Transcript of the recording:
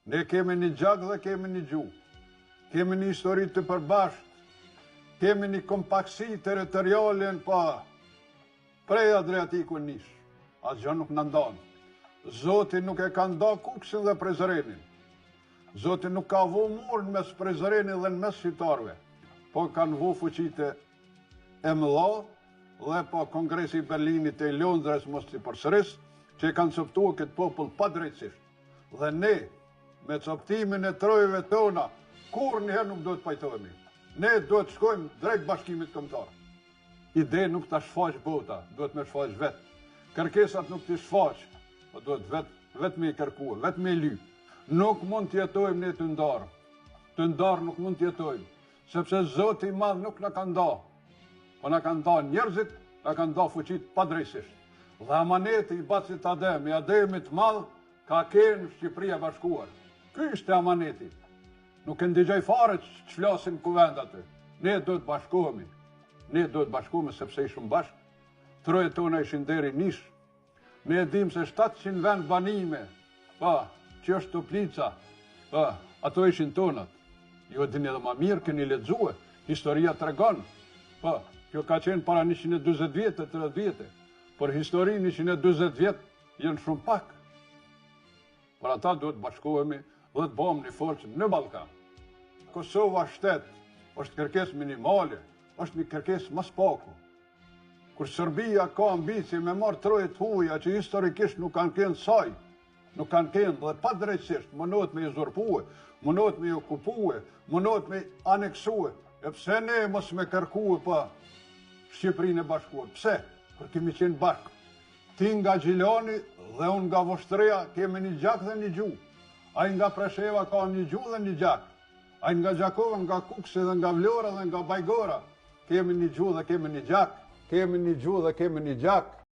Ne kemi një gjak dhe kemi një gjuhë. Kemi një histori të përbashkët. Kemi një kompaksi territoriale pa prej Adriatiku nish. Asgjë nuk na ndan. Zoti nuk e ka nda Kuksin dhe Prizrenin. Zoti nuk ka vu murën mes Prizrenit dhe në mes shqiptarëve. Po kanë vu fuqitë e mëdha dhe po Kongresi i Berlinit e i Londrës mos i përsëris, që kanë coptuar këtë popull pa drejtësisht. Dhe ne, me coptimin e trojëve tona, kur njëherë nuk do të pajtohemi. Ne do të shkojmë drejt Bashkimit Kombëtar. Ide nuk ta shfaq bota, duhet me shfaq vetë. Kërkesat nuk t'i shfaq, po duhet vetë me i kërkuar, vetë me i ly. Nuk mund të jetojmë ne të ndarë. Të ndarë nuk mund të jetojmë, sepse Zoti i Madh nuk na ka nda. Po na ka nda njerëzit, na ka nda fuqit padrejtësisht. Dhe amaneti i Bacit Adem, i Ademit madh, ka kenë Shqipëria Bashkuar. Ky ishte amaneti. Nuk e ndigjoj fare që flasin kuvend aty. Ne do të bashkohemi. Ne do të bashkohemi sepse ishim bashkë. Trojët tona ishin deri nish. Ne e dim se 700 vend banime, që është Toplica, ato ishin tonat. Jo e dini edhe ma mirë, keni lexuar, historia tregon. Kjo ka qenë para 120 vjetë, 30 vjetë. Por historinë 120 vjetë jenë shumë pak. Por ata duhet bashkohemi dhe të bëjmë një forcë në Ballkan. Kosova shtet është kërkesë minimale, është një kërkesë mas paku. Kur Serbia ka ambicie me marrë trojët huaja që historikisht nuk kanë kënë saj, nuk kanë kënë dhe pa drejtësisht, mënohet me i uzurpue, mënohet me i okupue, mënohet me i aneksue. E pse ne mos me kërkue pa Shqipërinë e Bashkuar? Pse? Për kemi qenë bashkë. Ti nga Gjilani dhe unë nga Voshtreja kemi një gjak dhe një gjuhë. Ai nga Presheva ka një gjuhë dhe një gjak. Ai nga Gjakova, nga Kuksi dhe nga Vlora dhe nga Bajgora kemi një gjuhë dhe kemi një gjak. Kemi një gjuhë dhe kemi një gjak.